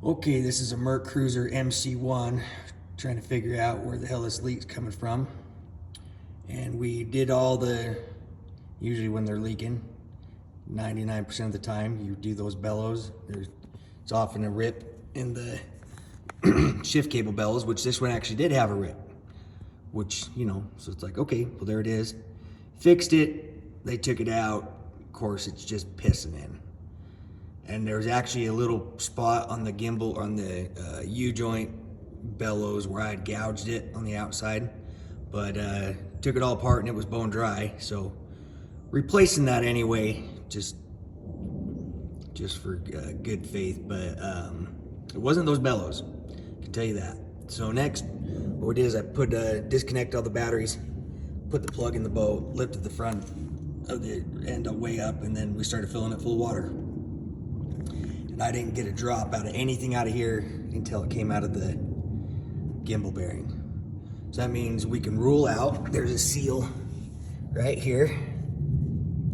Okay, this is a Mercruiser MC1, trying to figure out where the hell this leak's coming from. And we did all the, usually when they're leaking, 99% of the time, you do those bellows. It's often a rip in the shift cable bellows, which this one actually did have a rip. Which, you know, so it's like, okay, well there it is. Fixed it, they took it out. Of course, it's just pissing in. And there was actually a little spot on the gimbal, on the U-joint bellows where I had gouged it on the outside. But took it all apart and it was bone dry. So replacing that anyway, just for good faith. But it wasn't those bellows, I can tell you that. So next, what we did is I put disconnect all the batteries, put the plug in the boat, lifted the front of the end way up, and then we started filling it full of water. And I didn't get a drop out of anything out of here until it came out of the gimbal bearing. So that means we can rule out, there's a seal right here.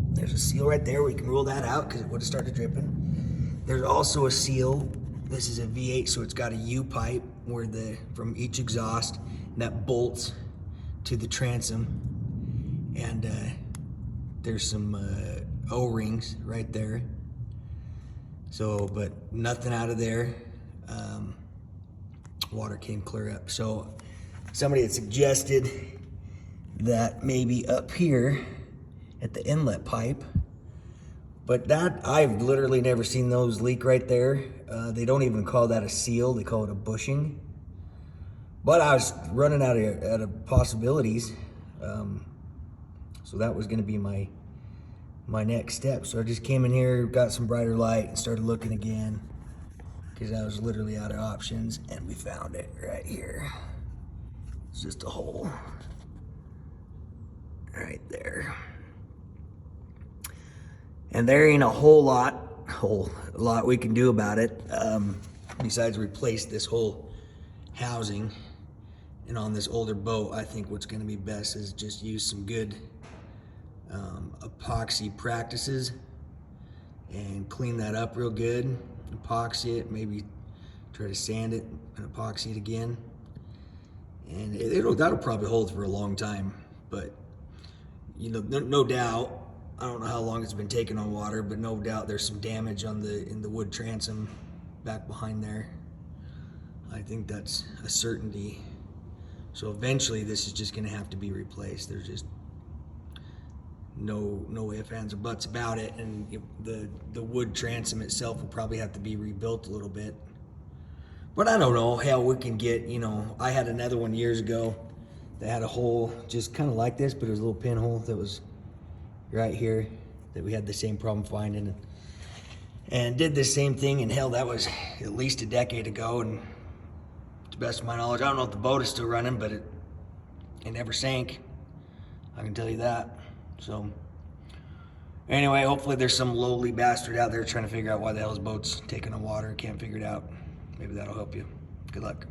There's a seal right there, we can rule that out because it would have started dripping. There's also a seal, this is a V8, so it's got a U pipe where from each exhaust, and that bolts to the transom. And there's some O-rings right there. So, but nothing out of there. Water came clear up. So somebody had suggested that maybe up here at the inlet pipe, but that, I've literally never seen those leak right there. They don't even call that a seal, they call it a bushing. But I was running out of possibilities. So that was gonna be my next step. So I just came in here, got some brighter light, and started looking again, because I was literally out of options, and we found it right here. It's just a hole right there. And there ain't a whole lot we can do about it, besides replace this whole housing. And on this older boat, I think what's gonna be best is just use some good epoxy practices and clean that up real good, epoxy it, maybe try to sand it and epoxy it again, and that'll probably hold for a long time. But you know, no doubt, I don't know how long it's been taking on water, but no doubt there's some damage in the wood transom back behind there. I think that's a certainty. So eventually this is just gonna have to be replaced. There's just no ifs, ands, or buts about it. And the wood transom itself will probably have to be rebuilt a little bit. But I don't know, hell, we can get, you know, I had another one years ago that had a hole just kind of like this, but it was a little pinhole that was right here that we had the same problem finding, and did the same thing. And hell, that was at least a decade ago, and to the best of my knowledge, I don't know if the boat is still running, but it never sank, I can tell you that. So anyway, hopefully there's some lowly bastard out there trying to figure out why the hell his boat's taking on water, can't figure it out. Maybe that'll help you. Good luck.